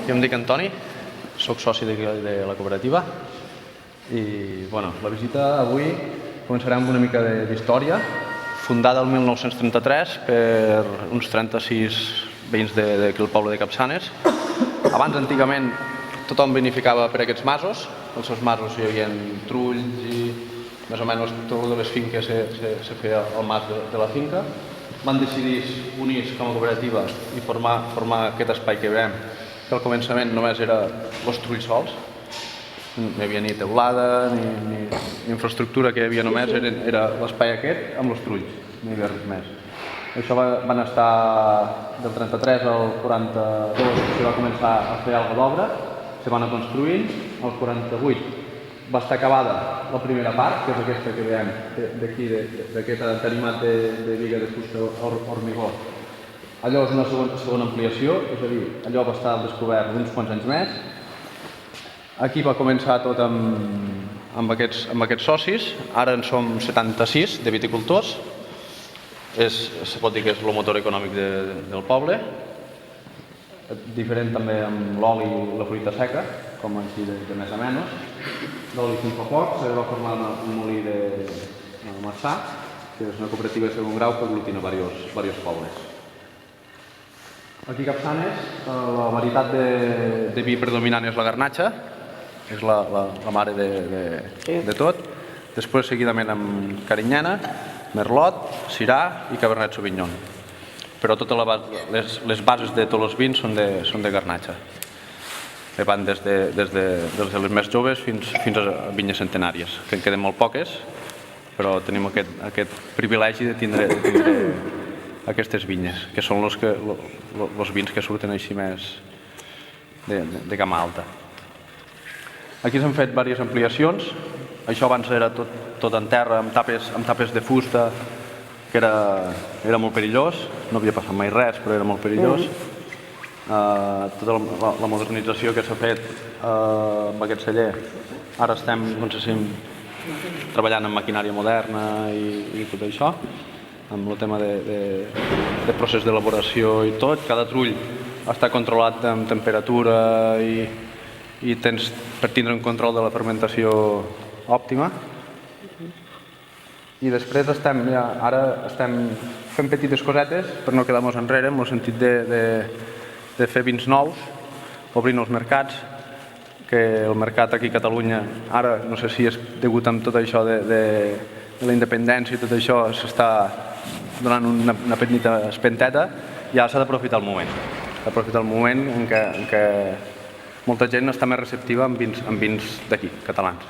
Jo em dic Antoni, soc soci de la cooperativa i la visita avui començarà amb una mica d'història. Fundada el 1933 per uns 36 veïns d'aquí al poble de Capçanes. Abans, antigament, tothom vinificava per aquests masos. Els seus masos hi havia trulls i més o menys tot de les finques se feia al mas de la finca. Van decidir unir-se com a cooperativa i formar aquest espai que veiem, que al començament només era els trulls sols. No hi havia ni teulada ni infraestructura, que hi havia només era l'espai aquest amb els trulls, no hi havia res més. Això van estar del 33 al 42, se va començar a fer alguna d'obra, se van anar construint. Al 48 va estar acabada la primera part, que és aquesta que veiem d'aquí, d'aquest entenimat de biga de fusta hormigó. Allò és una segona ampliació, és a dir, allò va estar descobert uns quants anys més. Aquí va començar tot amb aquests socis, ara en som 76 de viticultors. Se pot dir que és el motor econòmic del poble. Diferent també amb l'oli i la fruita seca, com aquí de més a menys. L'oli fins fa poc, se va formar un molí de Marçà, que és una cooperativa de segon grau que aglutina diversos pobles. Aquí a Capçanes, la varietat de vi predominant és la garnatxa, és la mare de tot. Després, seguidament, amb carinyana, merlot, syrah i cabernet sauvignon. Però totes les bases de tots els vins són de garnatxa. Van des de les més joves fins a vinyes centenàries, que en queden molt poques, però tenim aquest privilegi de tindre aquestes vinyes, que són els vins que surten així més de gamma alta. Aquí s'han fet diverses ampliacions. Això abans era tot en terra, amb tapes de fusta, que era molt perillós. No havia passat mai res, però era molt perillós. Tota la modernització que s'ha fet amb aquest celler. Ara estem treballant en maquinària moderna i tot això, amb el tema de procés d'elaboració i tot. Cada trull està controlat amb temperatura i tens per tindre un control de la fermentació òptima. I després ara estem fent petites cosetes per no quedar-nos enrere, en el sentit de fer vins nous, obrint els mercats, que el mercat aquí a Catalunya, ara no sé si és degut a tot això de la independència i tot això, s'està donant una petita espenteta, i ara s'ha d'aprofitar el moment. S'ha d'aprofitar el moment en què molta gent està més receptiva amb vins d'aquí, catalans.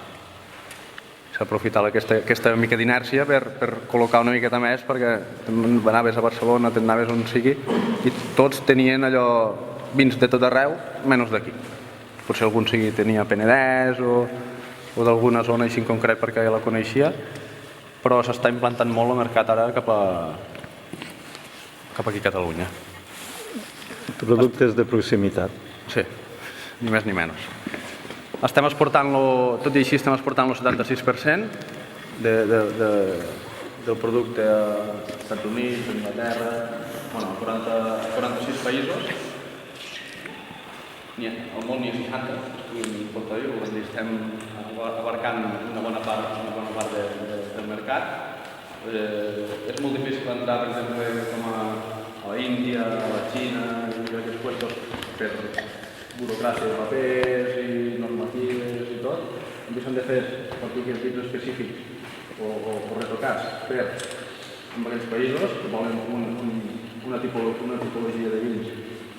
S'ha d'aprofitar aquesta mica d'inèrcia per col·locar una miqueta més, perquè anaves a Barcelona, te'n anaves on sigui, i tots tenien allò vins de tot arreu, menys d'aquí. Potser algun tenia Penedès o d'alguna zona així en concret perquè ja la coneixia, però s'està implantant molt el mercat ara cap aquí a Catalunya. Productes de proximitat. Sí, ni més ni menys. Estem exportant-lo, tot i així estem exportant el 76% del producte als Estats Units, a Anglaterra, a 46 països. Al món n'hi ha 60, estem abarcant una bona part del mercat. És molt difícil entrar, per exemple, com a l'Índia, a la Xina, i aquests puestos per burocràcia de papers i normatives i tot. També s'han de fer articles específics o retocats en aquells països que volen una tipologia de vins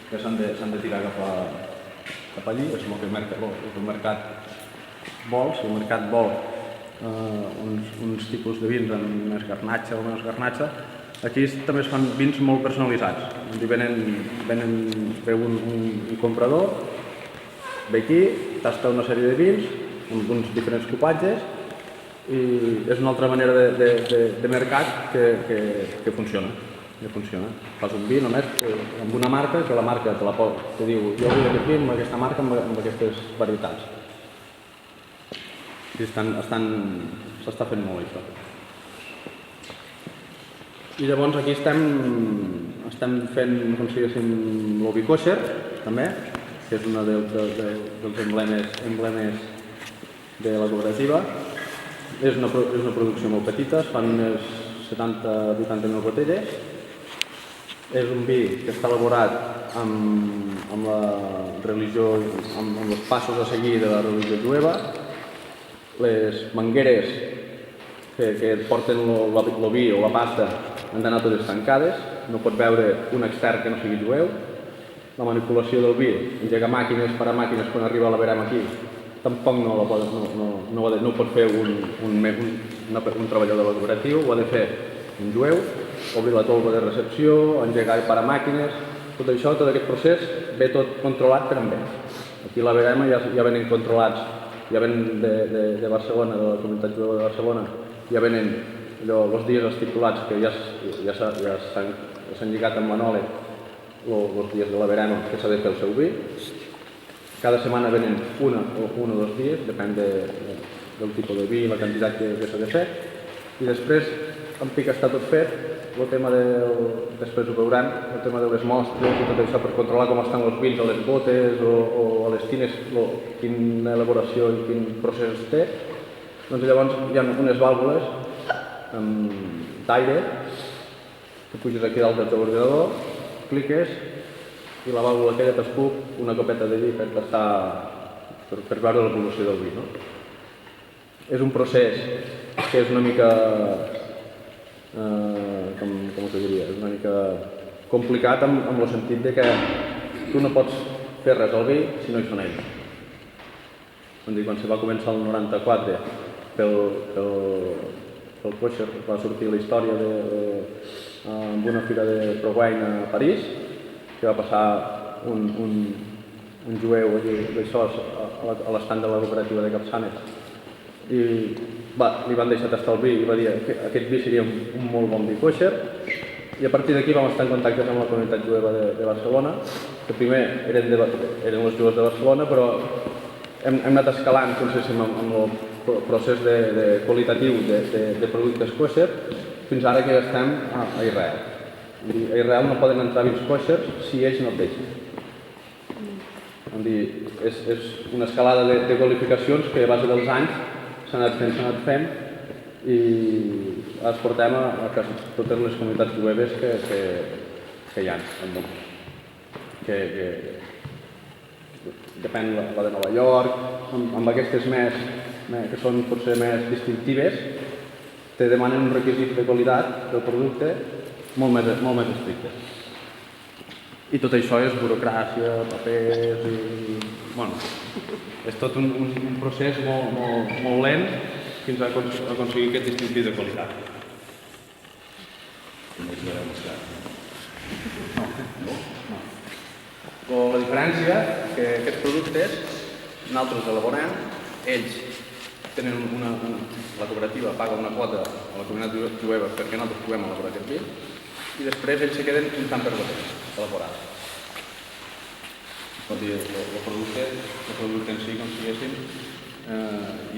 que s'han de tirar cap allí. És el que el mercat vol. Si el mercat vol uns tipus de vins amb més garnatxa o menys garnatxa, aquí també es fan vins molt personalitzats. Ve un comprador, ve aquí, tasta una sèrie de vins amb uns diferents cupatges, i és una altra manera de mercat que funciona. Fas un vi només amb una marca, que la marca te diu jo vull aquest vi amb aquesta marca, amb aquestes varietats. I s'està fent molt això. I llavors aquí estem fent, com si diguéssim, l'ovi kosher, també. que és un dels emblemes de la cooperativa. És una producció molt petita, es fan unes 70-80.000 botelles. És un vi que està elaborat amb la religió, amb els passos a seguir de la religió jueva. Les mangueres que porten el vi o la pasta han d'anar totes tancades, no pot veure un expert que no sigui jueu. La manipulació del vi, engegar màquines, parar màquines quan arriba a la verema aquí, tampoc no ho pot fer un treballador de la cooperativa, ho ha de fer un jueu, obrir la tolva de recepció, engegar i parar màquines, tot això, tot aquest procés ve tot controlat per amb ells. Aquí a la verema ja venen controlats, ja venen de Barcelona, de la comunitat jueva de Barcelona, ja venen els dies estipulats que ja s'han lligat amb l'anòleg els dies de la verema que s'ha de fer el seu vi. Cada setmana venen un o dos dies, depèn del tipus de vi i la quantitat que s'ha de fer. I després, en pic està tot fet, després ho veuran, el tema de les mostres i tot això per controlar com estan els vins a les botes o a les tines, quina elaboració i quin procés té. Doncs llavors hi ha unes vàlvules d'aire que puges aquí dalt del teu ordinador, cliques i la vàlvula aquella t'escup una copeta de vi per veure l'evolució del vi. És un procés que és una mica, com us diria, és una mica complicat amb el sentit de que tu no pots fer res al vi si no hi són ells. Quan se va començar el 94 pel Kosher va sortir la història amb una fira de ProWine a París, que va passar un jueu d'això a l'estand de la cooperativa de Capçanes i li van deixar tastar el vi i va dir que aquest vi seria un molt bon vi kosher i a partir d'aquí vam estar en contacte amb la comunitat jueva de Barcelona, que primer eren els jueus de Barcelona, però hem anat escalant amb el procés qualitatiu de productes kosher fins ara que ja estem a Israel. A Israel no poden entrar vins kosher si ells no et deixen. És una escalada de qualificacions que a base dels anys s'ha anat fent i es portem a totes les comunitats jueves que hi ha al món. Depèn la de Nova York, amb aquestes que són potser més distintives, te demanen un requisit de qualitat del producte molt més estrictes. I tot això és burocràcia, papers i... és tot un procés molt lent fins a aconseguir aquest distintiu de qualitat. La diferència és que aquests productes nosaltres elaborem, ells tenen la cooperativa paga una quota a la comunitat jueva perquè nosaltres puguem elaborar aquest vi i després ells se queden un tant per botella elaborat. El producte en si, com diguéssim,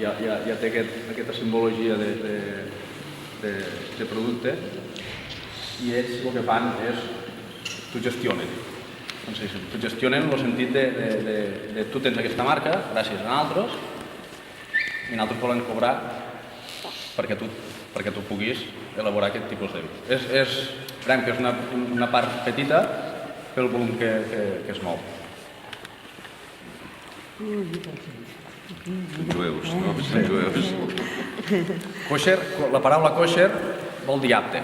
ja té aquesta simbologia de producte i ells el que fan és t'ho gestionen. T'ho gestionen en el sentit de tu tens aquesta marca gràcies a nosaltres i nosaltres volem cobrar perquè tu puguis elaborar aquest tipus de vi. Veurem que és una part petita pel volum que es mou. Jueus, no? Són jueus. Kosher, la paraula kosher vol dir apte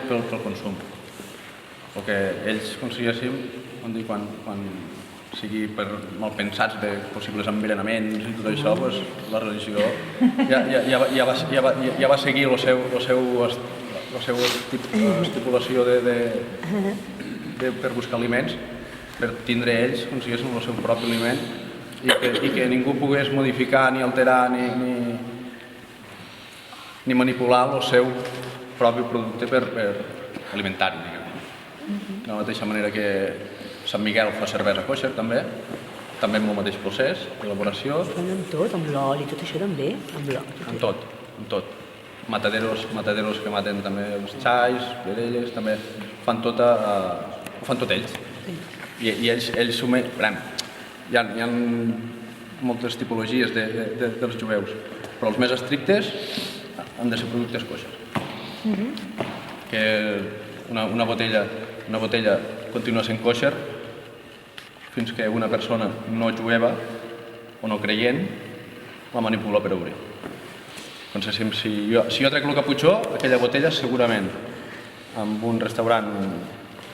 pel consum. El que ells consideréssim, quan sigui per malpensats de possibles envenenaments i tot això, la religió ja va seguir la seva estipulació per buscar aliments, per tindre ells, consideréssim, el seu propi aliment i que ningú pogués modificar ni alterar ni manipular el seu propi producte alimentari, diguem. De la mateixa manera que Sant Miguel fa cervesa kosher també amb el mateix procés d'elaboració. Fan amb tot, amb l'oli, tot això també? Amb tot. Mataderos que maten també els xais, vedelles, també ho fan tot ells. I ells hi ha moltes tipologies dels jueus, però els més estrictes han de ser productes kosher. Que una botella continua sent kosher fins que una persona no jueva o no creient la manipula per obrir. Doncs si jo trec el caputxó, aquella botella segurament en un restaurant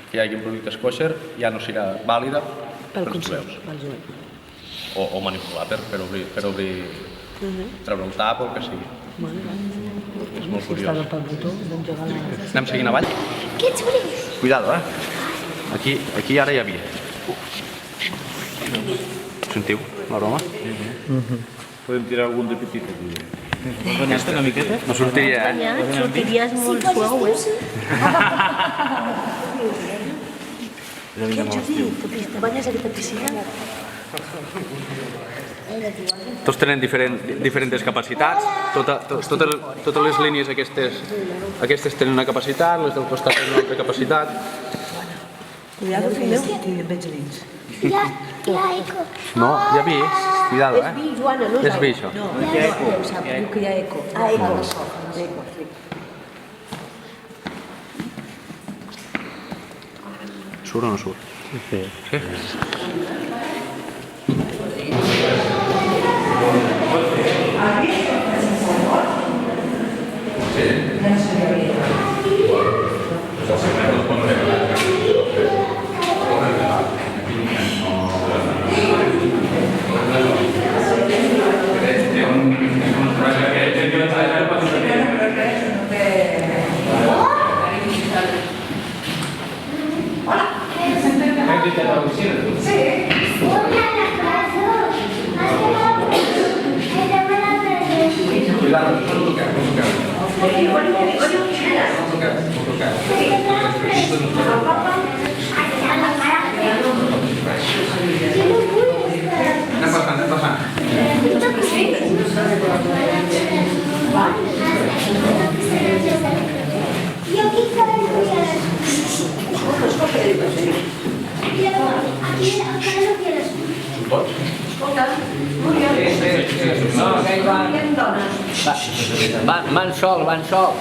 que hi hagi productes kosher ja no serà vàlida pels jueus. O manipular per obrir, treure el tap o el que sigui. És molt curiós. Anem seguint avall? Cuidado, Aquí ara hi havia. Sentiu l'aroma? Podem tirar algun de petit aquí. Vols banyar-te una miqueta? No sortiria, Sortiries molt suau, Què ets Judit? Te banyes a aquesta piscina? Tots tenen diferents capacitats. Totes les línies aquestes tenen una capacitat, les del costat tenen una altra capacitat. Cuidado, fill meu, que et veig dins. No, hi ha vi. Cuidado, És vi, Joana, no és És vi, això. No, ho sap, diu que hi ha eco. Ah, eco. Eco, sí. Surt o no surt? Sí. Van sol.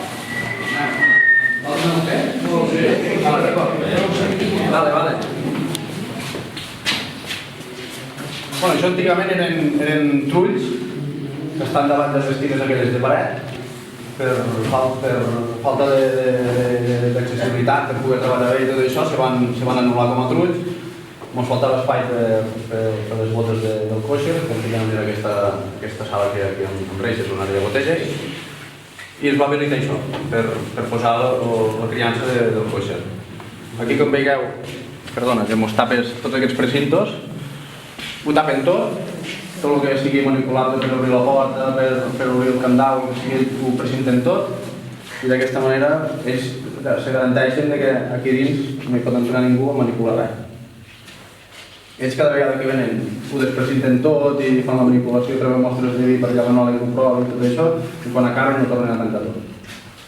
Vale. Bueno, això antigament eren trulls que estan davant de les tires aquelles de paret per falta d'accessibilitat per poder treballar bé i tot això se van anul·lar com a trulls. Ens faltava espai per les botes del kosher, com que ja no era aquesta sala que hi ha amb reixes, una àrea de botella, i es va habilitar això, per posar la criança del kosher. Aquí, com veieu, perdona, que mos tapes tots aquests precintos, ho tapen tot el que sigui manipulable per obrir la porta, per obrir el candau, ho precinten tot, i d'aquesta manera ells se garanteixen que aquí dins no hi pot entrar ningú a manipular res. Ells cada vegada que venen ho desprecinten tot i fan la manipulació, treuen mostres de vi per allà l'anòleg i comproven i tot això, i quan acaben no tornen a tancar tot,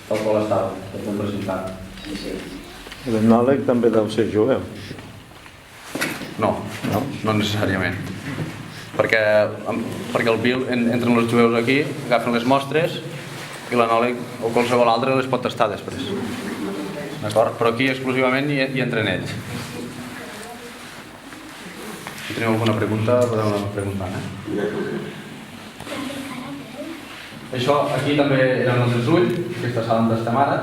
tal qual estava, tot ben precintat. L'anòleg també deu ser jueu. No necessàriament. Perquè el vi, entren els jueus aquí, agafen les mostres i l'anòleg o qualsevol altre les pot tastar després. D'acord? Però aquí exclusivament hi entren ells. Si teniu alguna pregunta, podeu anar preguntant. Això aquí també eren els ulls, aquesta sala on estem ara.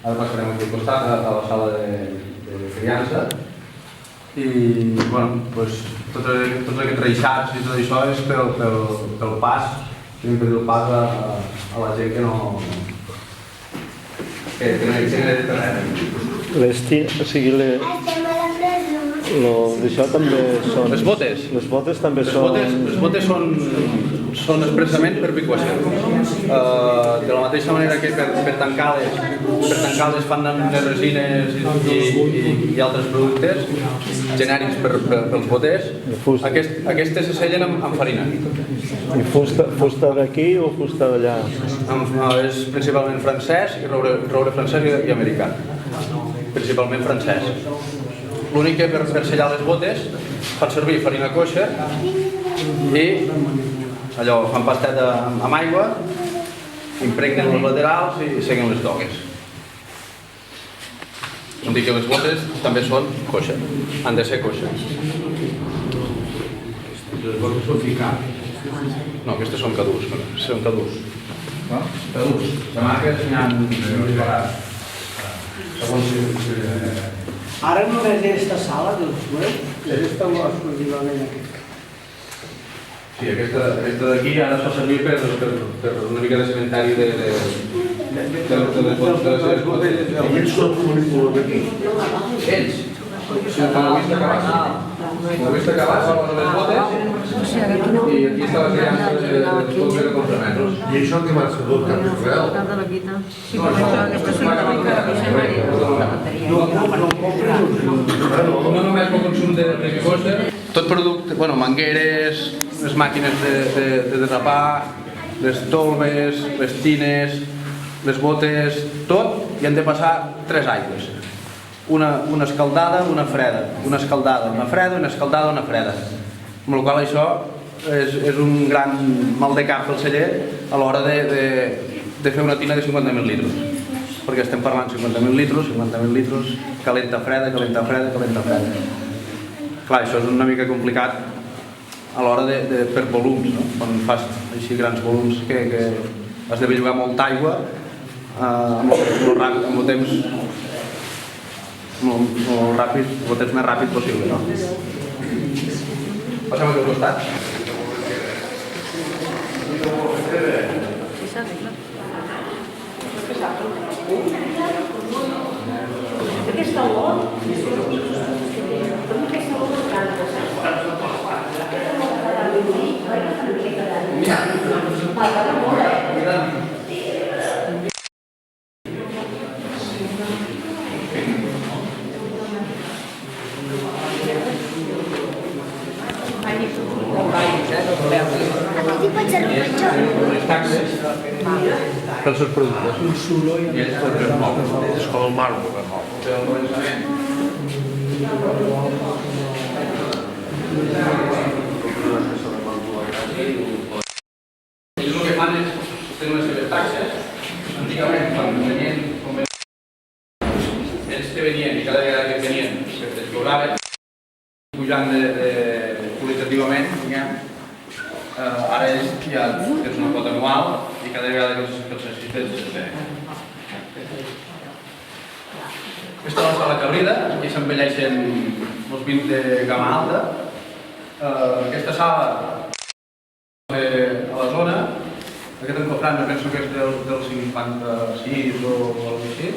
Ara passarem aquí al costat, a la sala de criança. I, bueno, tots aquests reixats i tot això és pel pas, hem de dir el pas a la gent que no hi té res. O sigui, d'això també són... Les botes? Les botes també són... Les botes són expressament per piquació. De la mateixa manera que per tancar-les fan amb les resines i altres productes genèrics pels boters, aquestes se sellen amb farina. I fusta d'aquí o fusta d'allà? És principalment francès, i roure francès i americà. Principalment francès. L'únic que per sellar les botes fan servir farina coixa i allò, fan pasteta amb aigua, impregnen els laterals i seguen les dogues. Em dic que les botes també són coixa, han de ser coixa. Les botes són ficades. No, aquestes són cadús. Són cadús. Cadús. De marques n'hi ha disparats. Ara només aquesta sala del web, aquesta o exclusivament aquesta? Sí, aquesta d'aquí ara es fa servir per una mica de cimentari de les botes. Ells són manipuladors d'aquí. Ells? Sí, quan ho vist acabat. Quan ho vist acabat, s'han posat les botes i aquí està la criança de 12-14 metres. I això que va ser tot cap real. No només pel consum de coixa, tot producte, bueno, mangueres, les màquines de derrapar, les tolves, les tines, les botes, tot, i han de passar 3 aigües. Una escaldada, una freda, una escaldada, una freda, una escaldada, una freda. Amb la qual això és un gran mal de cap pel celler a l'hora de fer una tina de 50.000 litres. Perquè estem parlant 50.000 litres, calenta freda, calenta freda, calenta freda. Clar, això és una mica complicat a l'hora per volums, no? Quan fas així grans volums que has de bellugar molta aigua amb el temps molt ràpid, el temps més ràpid possible, no? Passem aquí al costat. Aquesta olor... Les taxes pels seus productes. I ells tot es mouen. És com el marbre que mou. Però al començament. Ells el que fan és tenen les seves taxes. Antigament, quan venien, ells que venien i cada vegada que venien es cobraven, pujant qualitativament, diguem. Ara ells ja és una quota anual i cada vegada que els assistents es ve. Aquesta és la sala cabrida, aquí s'envelleixen els vins de gamma alta. Aquesta sala a la zona, aquest encofrat no penso que és del 56 o alguna cosa així.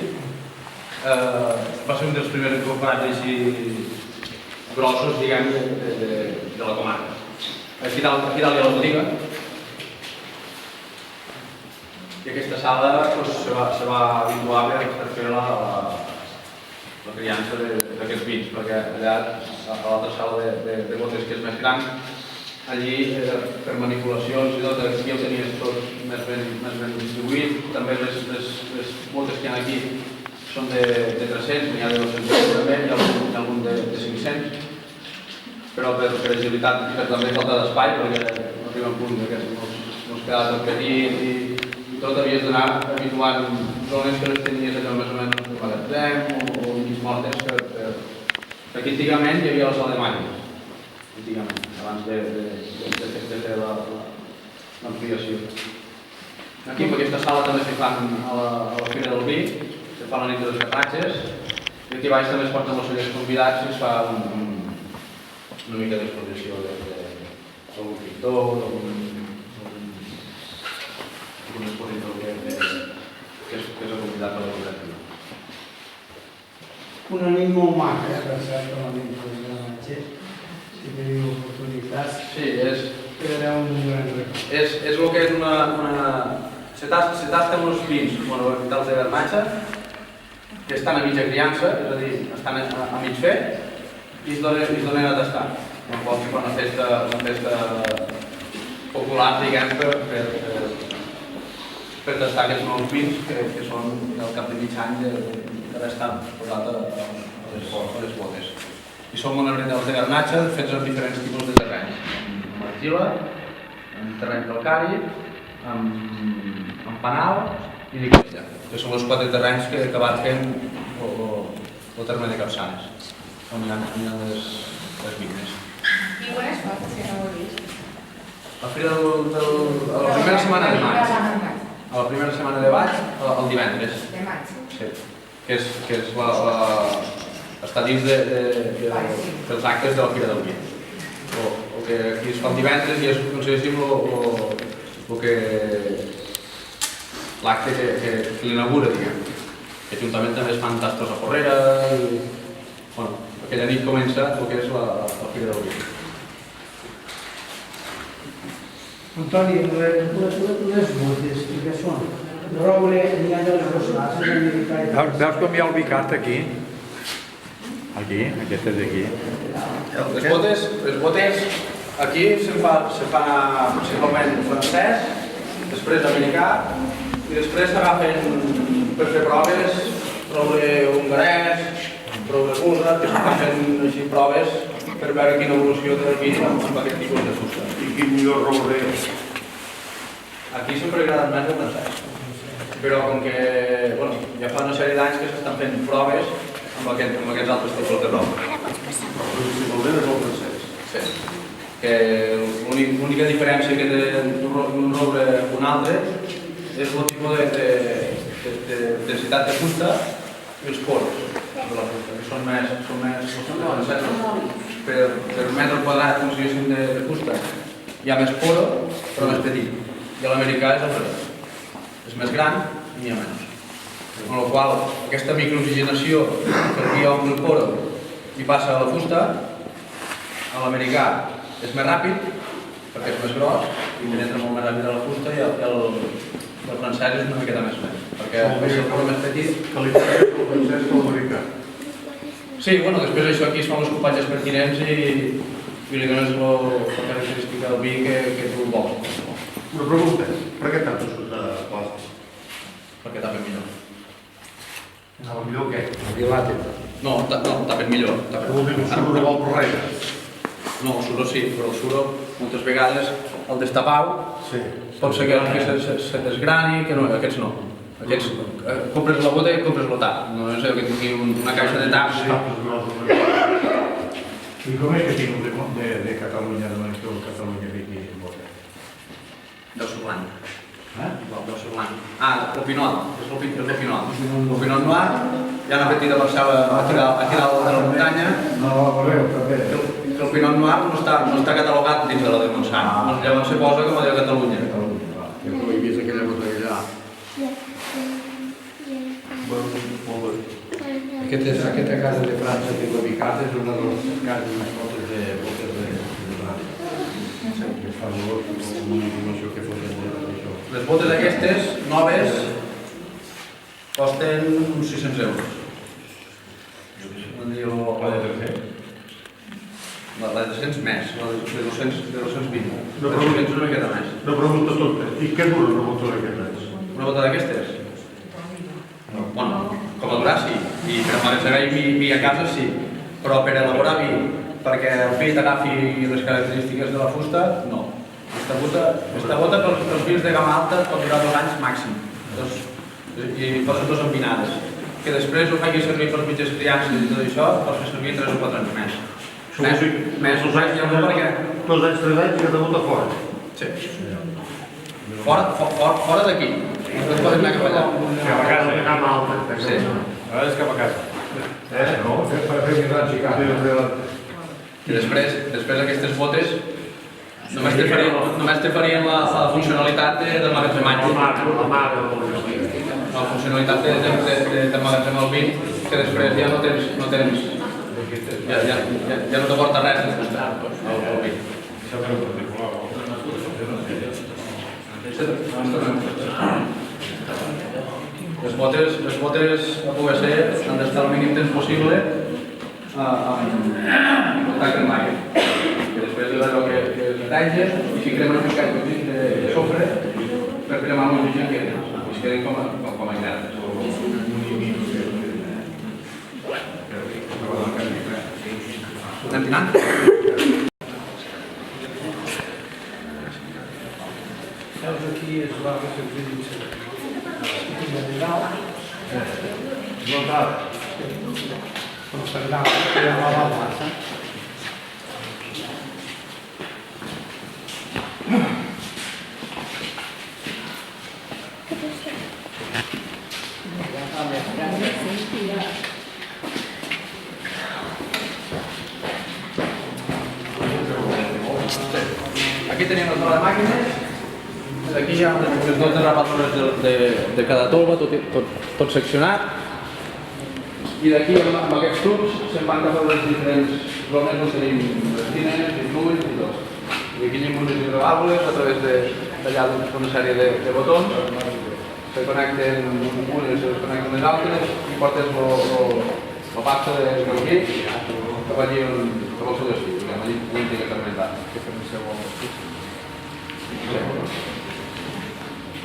Va ser un dels primers encofrats així grossos, diguem, de la comarca. Aquí dalt hi ha la botiga i aquesta sala se va habituar per fer la criança d'aquests vins, perquè allà a l'altra sala de botes que és més gran, allí per manipulacions i tot, aquí ho tenies tot més ben distribuït. També les botes que hi ha aquí són de 300, n'hi ha de 200 també, hi ha algun de 500. Però per agilitat i per també falta d'espai, perquè no arriba un punt que no es queda tot petit i tot havies d'anar habituant zones que les tenies allò més o menys de magatzem o mig mortes perquè antigament hi havia la sala de màquines, antigament, abans de fer l'ampliació. Aquí en aquesta sala també s'hi fan a la Fira del Vi, se fan la nit de les carratges i aquí baix també es porten els cellers convidats i es fa una mica d'exposició d'algun pintor, algun expositor que és convidat per la cooperativa. Una nit molt maca, per cert, com a nit de la Granja. Si teniu oportunitats, Sí, és era un gran record. el que és una... Se tasten uns vins monumentals de vermatge que estan a mitja criança, és a dir, estan a mig fer, i es donen a tastar. No pot ser una festa popular, diguem, per tastar aquests nous vins que són al cap de mig any d'haver estat posat a les botes. I i són monorenals de garnatxa fets en diferents tipus de terrenys, amb argila, amb terreny calcari, amb panal i liquidella, que són els 4 terrenys que he acabat fent el terme de Capçanes, on hi ha les vignes. I quan es fa, si no ho he vist? A la primera setmana de maig. A la primera setmana de maig, el divendres. De maig. Sí. Que és està dins dels actes de la Fira del Vi. El que aquí es fa el divendres i és, consideréssim, l'acte que l'inaugura, diguem. Que juntament també es fan tastos a Porrera i... Bueno, aquella nit comença el que és la Fira del Vi. Antoni, les botes, què són? Roure, n'hi ha dels rosades, Veus com hi ha el bicat aquí? Aquí, aquestes d'aquí. Les botes, aquí se fa principalment francès, després americà, i després s'agafen per fer proves, roure hongarès, roure búlgar, que s'estan fent així proves per veure quina evolució té aquí amb aquest tipus de fusta. I quin millor roure és? Aquí sempre ha agradat més el francès, però com que ja fa una sèrie d'anys que s'estan fent proves amb aquests altres tipus de roure. Principalment és el francès. Sí. Que l'única diferència que té un roure o un altre és el tipus de densitat de fusta i els poros de la fusta, que són més francesos. Per metre quadrat de fusta hi ha més poro, però més petit. I l'americà és al revés. És més gran i n'hi ha menys. Amb la qual aquesta microoxigenació que aquí omple el poro i passa a la fusta, a l'americà és més ràpid perquè és més gros i penetra molt més ràpid a la fusta i el francès és una miqueta més lent perquè és el poro més petit. Que li passa el francès que l'americà. Sí, després això aquí es fan les companyes pertinents i li dones la característica del vi que tu vols. Una pregunta, per què tantes coses? Perquè tapen millor. El millor què? El dilàtic. No, tapen millor. Vol dir que el suro no vol per res. No, el suro sí, però el suro moltes vegades el destapau pot ser que se desgrani, que no, aquests no. Aquests, compres la bota i compres el tap. No és que tingui una caixa de taps. I com és que tinc de Catalunya, de Manacor, Catalunya, aquí en bota? Deu ser blanc. Deu ser blanc. El pinot, és el pinot. El pinot noir, hi ha una petita parcel·la aquí dalt de la muntanya. Que el pinot noir no està catalogat dins de la de Montsant. Llavors se posa com a de Catalunya. Jo he vist aquella botella allà. Aquesta casa de França que és ubicada és una de les cases més fortes de botes de França. Que fa molt una informació que fos d'això. Les botes aquestes, noves, costen uns 600 euros. La de 300 més, la de 220. No preguntes una miqueta més. No pregunta tot. I què dura una bota d'aquestes? Una bota d'aquestes? Bueno, com a durar sí, i per emmagatzemar vi a casa sí, però per elaborar vi, perquè el vi t'agafi les característiques de la fusta, no. Aquesta bota pels vins de gamma alta pot durar 2 anys màxim, i pots fer 2 empinades. Que després ho faci servir per mitges criances i tot això, pots fer servir 3 o 4 anys més. Més 2 anys ja no, perquè... 2 anys, 3 anys i cada bota fora. Sí. Fora d'aquí. No es poden anar cap allà. Cap a casa de gamma alta. Sí. Ara és cap a casa. No? Per fer mirar xicar. I després aquestes botes només te farien la funcionalitat d'emmagatzematge. La funcionalitat d'emmagatzemar el vi, que després ja no tens... Ja no t'aporta res de fusta, el vi. Les botes a poder ser han d'estar el mínim temps possible en contacte amb l'aire. Després allò que es neteja i si cremen un miquet de sofre per cremar l'oxigen que es queden com a inertes. Anem tirant? Veus aquí és l'arbre que us he dit. Aquí de Nadal. Com s'agrada, que hi ha la plaça. Aquí tenim la sala de màquines. Aquí hi ha les 12 rapadores de cada tolva, tot seccionat. I d'aquí, amb aquests tubs, se'n van cap a les diferents zones on tenim restines, influïts i tot. I aquí tenim unes hidrovàlvules a través d'allà una sèrie de botons. Se connecten unes, se desconnecten les altres i portes la pasta de aquí cap allí cap al seu destí, diguem, allí on té que terminar.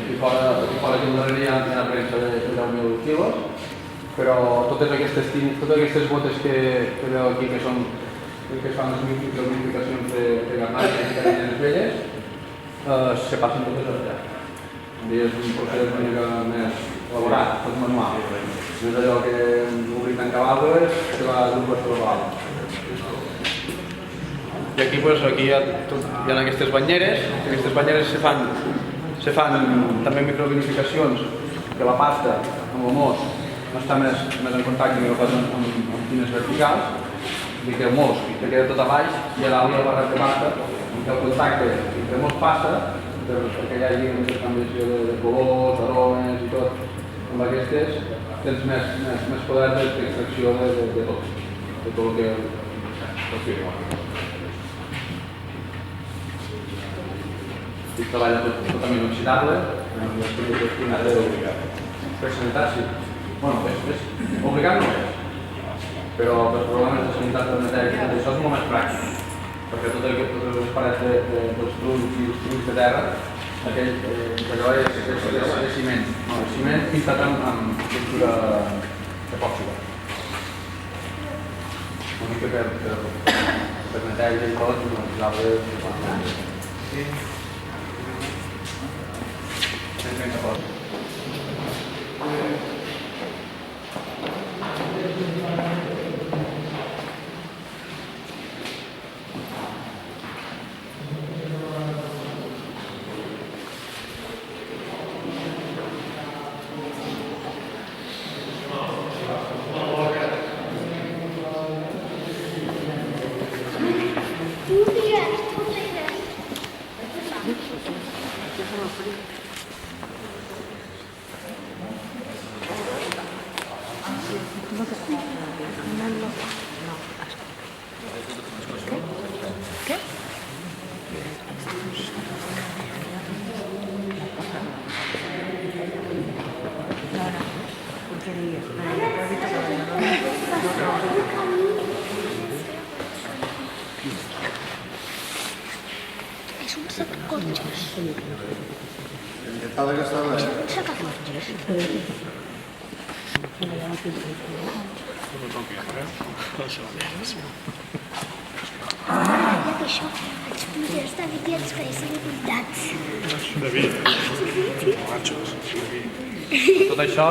Aquí fora aquí darrere hi ha premsa de 10.000 quilos, però totes aquestes botes que veu aquí que es fan les microunificacions de garnalles i carinyes velles, se passen totes allà. És un procés una mica més elaborat, tot manual. No és allò que obrir tancavades que va d'un qüestió global. I aquí hi ha aquestes banyeres. Aquestes banyeres se fan també microvinificacions que la pasta amb el mos no està més en contacte que la pasta amb tines verticals, i que el mos que queda tot a baix i a dalt hi ha el barret de pasta, que el contacte entre el mos passa perquè hi hagi una intercanviació de colors, aromes i tot. Amb aquestes tens més poder d'extracció de tot el que firma. I treballa totalment oxidable, amb les condicions destinades per sanitat, sí. Bueno, és obligat no és, però per problemes de sanitat planetària això és molt més pràctic. Perquè totes les parets dels trulls i els trulls de terra, allò és ciment. No, el ciment pintat amb pintura epòxica. Una mica per neteja i tot, els arbres... Sense cosa. És un sacacotxes. Intentada que estava... És un sacacotxes. Ja que això, els punters de David i els feien comptats. Tot això,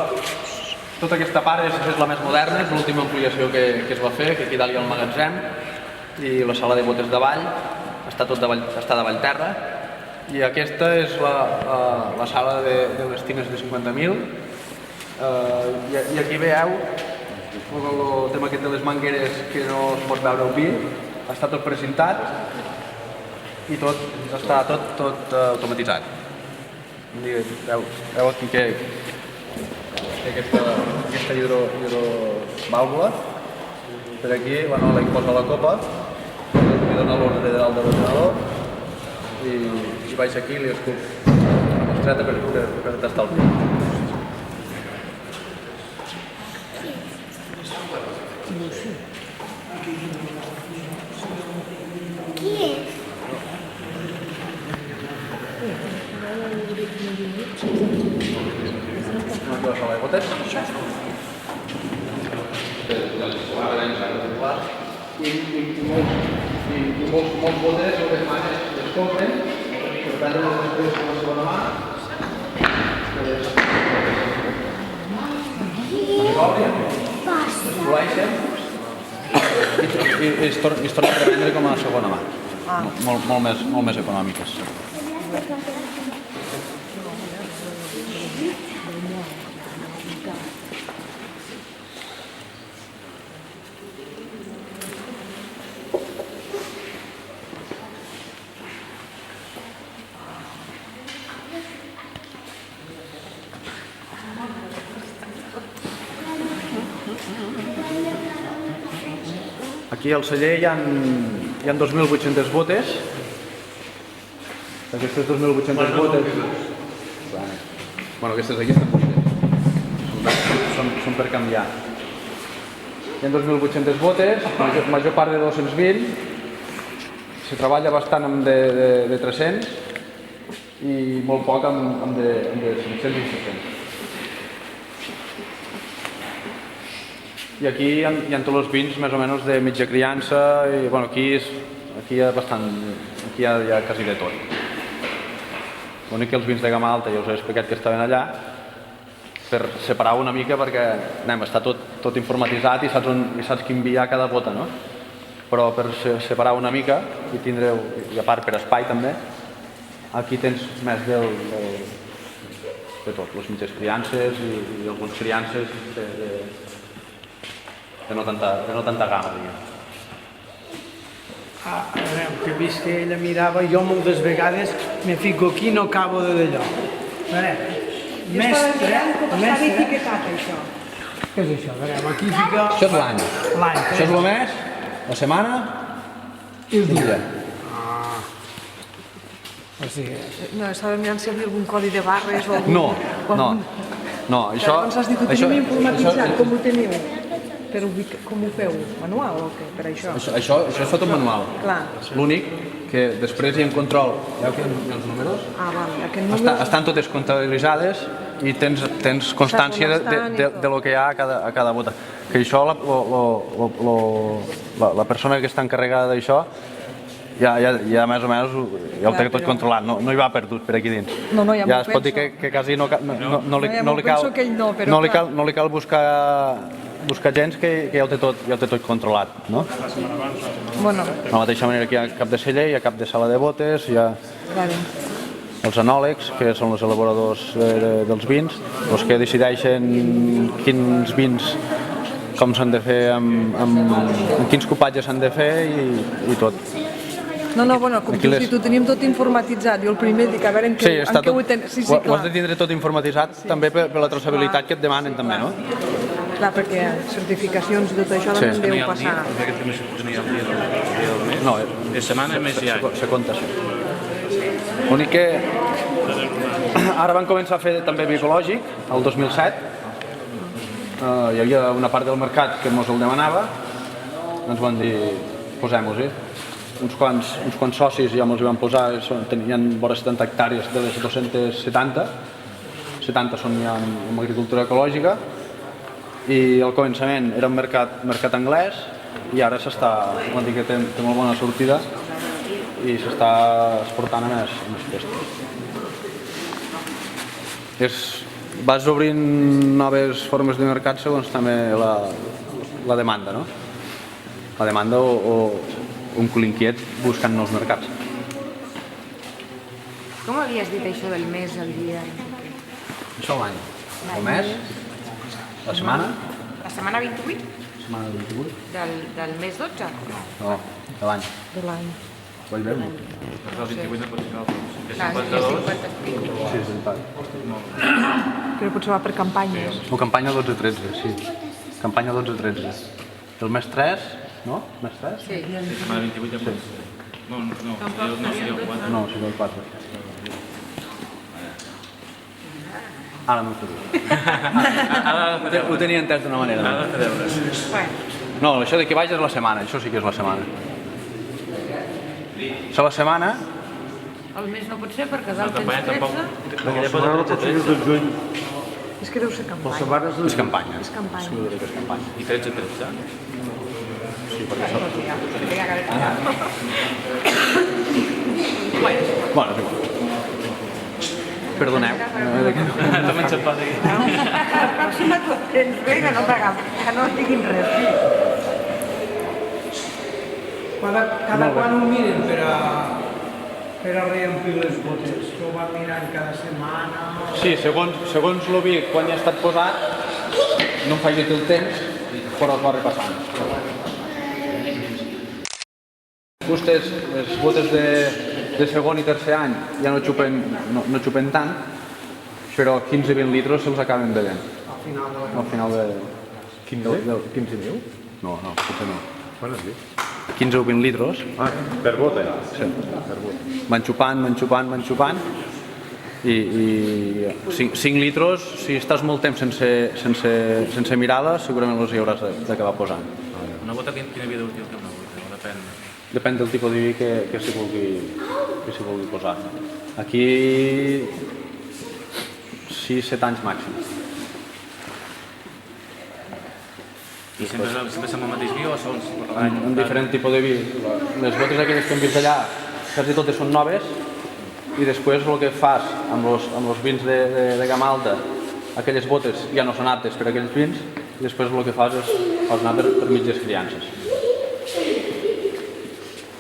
tota aquesta part és la més moderna, és l'última ampliació que es va fer, que aquí dalt hi ha el magatzem i la sala de botes davall, està davall terra, i aquesta és la sala de les tines de 50.000, i aquí veieu el tema aquest de les mangueres que no es pot veure el vi, està tot precintat i està tot automatitzat. Veu aquí que aquesta hidrovàlvula, per aquí l'Anola hi posa la copa, li dona l'ordre de dalt de l'ordinador i baix aquí i li escup una mostreta per tastar el vi. Qui és? Una sala de botes. molts boters el que fan és es compren per prendre-les després de la segona mà. Es poleixen i es tornen a vendre com a segona mà. Molt més econòmiques. Aquí al celler hi ha 2.800 botes. Aquestes 2.800 botes... Bueno, aquestes aquí estan són per canviar. Hi ha 2.800 botes, major part de 220. Se treballa bastant amb de 300 i molt poc amb de 500 i 600. I aquí hi ha tots els vins més o menys de mitja criança i bueno, aquí hi ha quasi de tot. L'únic que els vins de gamma alta ja us he explicat que estaven allà per separar una mica perquè està tot informatitzat i saps qui enviar cada bota, no? Però per separar una mica i tindreu, i a part per espai també, aquí tens més de tot, les mitges criances i algunes criances de no tanta gamma, diguem. A veure, que vist que ella mirava, jo moltes vegades me fico aquí i no acabo de d'allò. A veure, mestre... etiquetat, això. Què és això? A veure, aquí fica... Això és l'any. Això és el mes, la setmana i el dia. O sigui... No, estava mirant si hi havia algun codi de barres o algun... No, això... Llavors has dit que ho tenim informatitzat, com ho teniu? Però com ho feu? Manual o què? Per això? Això és tot un manual. Clar. L'únic que després hi ha un control. Veieu que hi ha els números? Ah, val. Aquest número... Estan totes comptabilitzades i tens constància de lo que hi ha a cada bota. Que això, la persona que està encarregada d'això ja més o menys ja ho té tot controlat, no hi va perdut per aquí dins. No, ja m'ho penso. Es pot dir que quasi no li cal buscar gens que ja ho té tot controlat, no? Bueno. De la mateixa manera que hi ha cap de celler, hi ha cap de sala de botes, hi ha els enòlegs, que són els elaboradors dels vins, els que decideixen quins vins com s'han de fer, amb quins copatges s'han de fer i tot. No, bueno, com tu dius, ho tenim tot informatitzat. Jo el primer dic, a veure en què ho tenen... Ho has de tindre tot informatitzat també per la traçabilitat que et demanen també, no? Clar, perquè certificacions i tot això també en deu passar. No, de setmana més ja. Se compta això. L'únic que ara van començar a fer també vi ecològic, el 2007. Hi havia una part del mercat que ens el demanava, ens van dir, posem-ho-hi. Uns quants socis ja ens hi van posar, tenien vora 70 hectàrees de les 270, 70 són ja en agricultura ecològica, i al començament era un mercat anglès i ara vol dir que té molt bona sortida i s'està exportant a més festes. Vas obrint noves formes de mercat segons també la demanda, no? La demanda o un cul inquiet buscant nous mercats. Com havies dit això del mes, el dia? Això l'any. El mes, la setmana. La setmana 28? Setmana 28. Del mes 12? No, de l'any. De l'any. Vull veure-ho? El 28 no pot ser el Clar, 50 pico. Sí, és veritat. Però potser va per campanyes. O campanya 12-13, sí. Campanya 12-13. El mes 3, no? Mes 3? Sí. La setmana 28 ja pot ser. No, seria el 4. No, seria el 4. Ara no ho sé. Ho tenia entès d'una manera. Ara de fer deures. No, això de que vaig és la setmana, això sí que és la setmana. Això la setmana... El mes no pot ser perquè del campanya tens 13. tampoc. Perquè ja pot ser 13. És que deu ser campanya. És campanya. És campanya. És campanya. I 13-13? Sí. perquè això... Bueno, Bueno, és igual. Perdoneu. T'hem enxampat aquí. La pròxima tu tens bé que no t'agafis, que no diguin res. Cada quan ho miren per a reomplir les botes, que ho van mirant cada setmana... Sí, segons lo vi quan ja ha estat posat, no em faig el temps, però es va repassant. Vostès, les botes de segon i tercer any ja no xupen tant, però 15-20 litres se'ls acaben bevent. Al final de... 15.000? No, potser no. Quan has dit? 15 o 20 litres. Ah, per bote? Sí. Van xupant i 5 litres, si estàs molt temps sense mirada, segurament els hi hauràs d'acabar posant. Una bota quina vida útil té una bota? Depèn. Depèn del tipus de vi que s'hi vulgui posar. Aquí 6-7 anys màxim. I sempre som el mateix vi o sols per l'any? Un diferent tipus de vi. Les botes aquelles que hem vist allà, quasi totes són noves, i després el que fas amb els vins de gamma alta, aquelles botes ja no són aptes per a aquells vins, i després el que fas és anar per mitges criances.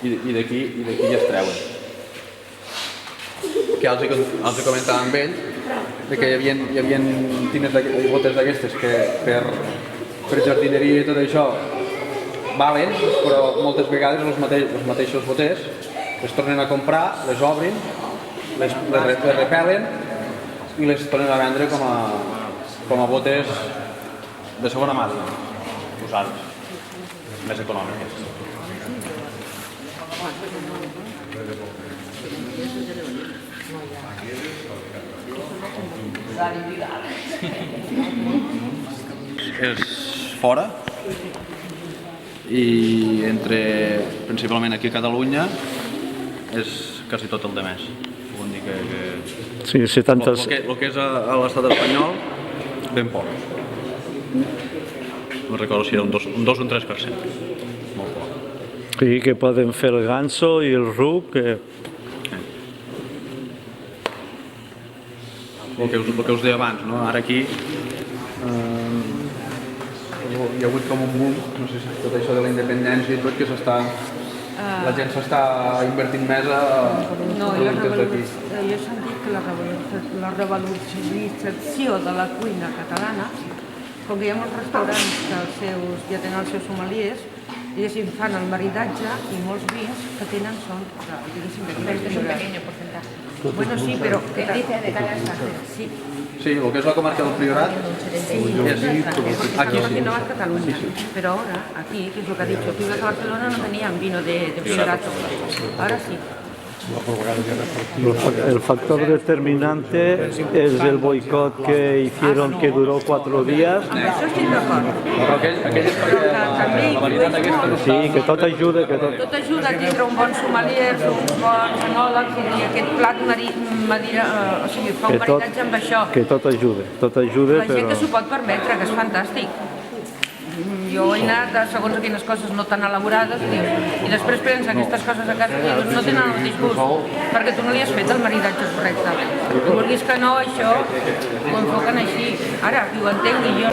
I d'aquí ja es treuen. Que els hi comentava amb ell que hi havia tines de botes d'aquestes que per jardineria i tot això valen, però moltes vegades els mateixos boters les tornen a comprar, les obrin, les repelen i les tornen a vendre com a botes de segona mà, usades, més econòmiques. És fora i principalment aquí a Catalunya és quasi tot el de més. Vull dir que Sí, 70... el que és a l'estat espanyol, ben poc. No recordo si era un 2 o un 3%. Molt poc. Sí, que poden fer el ganso i el ruc. El que us deia abans, no? Ara aquí hi ha hagut com un boom, no sé si tot això de la independència i tot, que la gent s'està invertint més a productes d'aquí. Jo he sentit que la revalorització de la cuina catalana, com que hi ha molts restaurants que ja tenen els seus sommeliers, diguéssim, fan el maridatge i molts vins que tenen són, diguéssim, de pero es un pequeño porcentaje. Bueno, sí, però... Que dice de cada estado. Sí, Sí, el que és la comarca del Priorat, aquí no es Cataluña, pero ahora aquí, que es lo que ha dicho, tú ibas a Barcelona no tenían vino de Priorato, ahora sí. El factor determinante es el boicot que hicieron que duró 4 días. Això estic d'acord. però aquell és perquè la varietat aquesta no està... Sí, que tot ajuda, que tot... Tot ajuda a tindre un bon sommelier, uns bons enòlegs i aquest plat fa un maridatge amb això. Que tot ajuda, La gent però... que s'ho pot permetre, que és fantàstic. Jo he anat a segons quines coses no tan elaborades i després prens aquestes coses a casa i no tenen el mateix gust, perquè tu no li has fet el maridatge correcte. Tu vulguis que no, això ho enfoquen així. Ara, qui ho entengui jo.